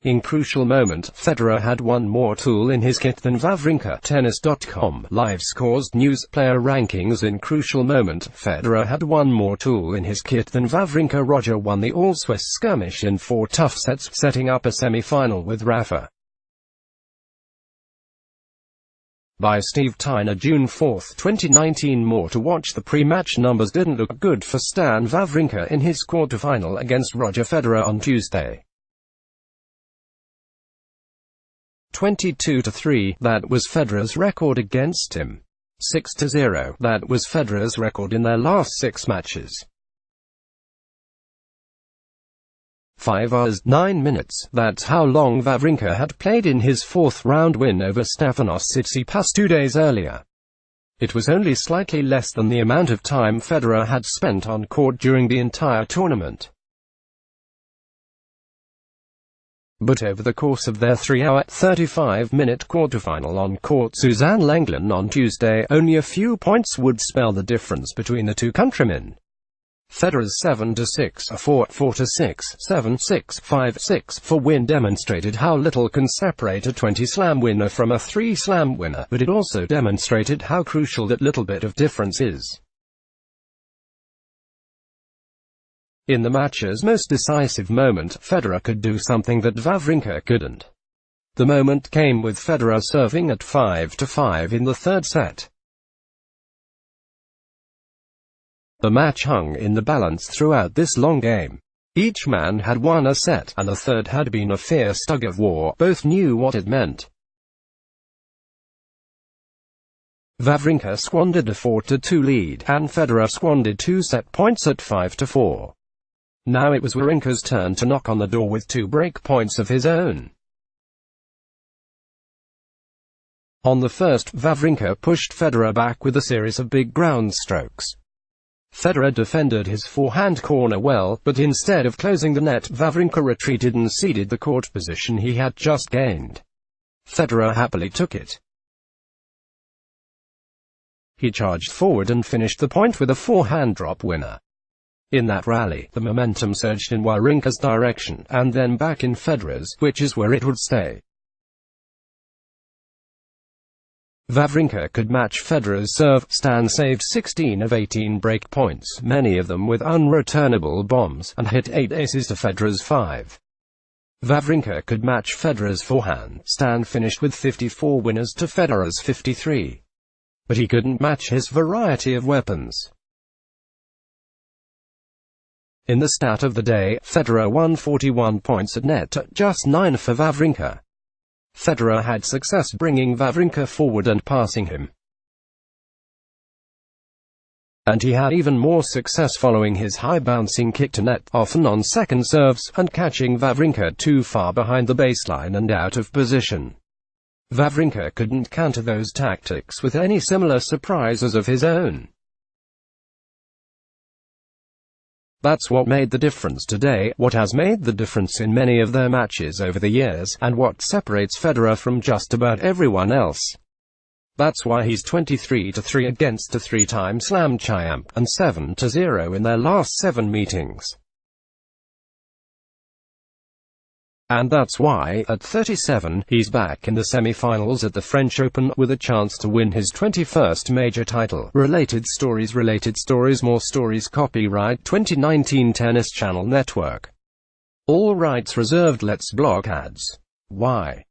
In crucial moment, Federer had one more tool in his kit than Wawrinka. Tennis.com live scores news player rankings. In crucial moment, Federer had one more tool in his kit than Wawrinka. Roger won the All-Swiss skirmish in 4 tough sets, setting up a semi-final with Rafa. By Steve Tyner, June 4, 2019. More to watch. The pre-match numbers didn't look good for Stan Wawrinka in his quarterfinal against Roger Federer on Tuesday. 22-3, that was Federer's record against him. 6-0, that was Federer's record in their last 6 matches. 5 hours, 9 minutes, that's how long Wawrinka had played in his 4th round win over Stefanos Tsitsipas 2 days earlier. It was only slightly less than the amount of time Federer had spent on court during the entire tournament. But over the course of their 3-hour, 35-minute quarterfinal on court Suzanne Lenglen on Tuesday, only a few points would spell the difference between the two countrymen. Federer's 7-6, 4-4-6, 7-6, 5-6 for win demonstrated how little can separate a 20-slam winner from a 3-slam winner, but it also demonstrated how crucial that little bit of difference is. In the match's most decisive moment, Federer could do something that Wawrinka couldn't. The moment came with Federer serving at 5-5 in the 3rd set. The match hung in the balance throughout this long game. Each man had won a set, and the third had been a fierce tug-of-war. Both knew what it meant. Wawrinka squandered a 4-2 lead, and Federer squandered 2 set points at 5-4. Now it was Wawrinka's turn to knock on the door with 2 break points of his own. On the first, Wawrinka pushed Federer back with a series of big ground strokes. Federer defended his forehand corner well, but instead of closing the net, Wawrinka retreated and ceded the court position he had just gained. Federer happily took it. He charged forward and finished the point with a forehand drop winner. In that rally, the momentum surged in Wawrinka's direction, and then back in Federer's, which is where it would stay. Wawrinka could match Federer's serve. Stan saved 16 of 18 break points, many of them with unreturnable bombs, and hit 8 aces to Federer's 5. Wawrinka could match Federer's forehand. Stan finished with 54 winners to Federer's 53. But he couldn't match his variety of weapons. In the stat of the day, Federer won 41 points at net, just 9 for Wawrinka. Federer had success bringing Wawrinka forward and passing him. And he had even more success following his high-bouncing kick to net, often on second serves, and catching Wawrinka too far behind the baseline and out of position. Wawrinka couldn't counter those tactics with any similar surprises of his own. That's what made the difference today, what has made the difference in many of their matches over the years, and what separates Federer from just about everyone else. That's why he's 23-3 against a 3-time Slam champ, and 7-0 in their last 7 meetings. And that's why, at 37, he's back in the semi-finals at the French Open, with a chance to win his 21st major title. Related stories, more stories. Copyright 2019 Tennis Channel Network. All rights reserved. Let's block ads. Why?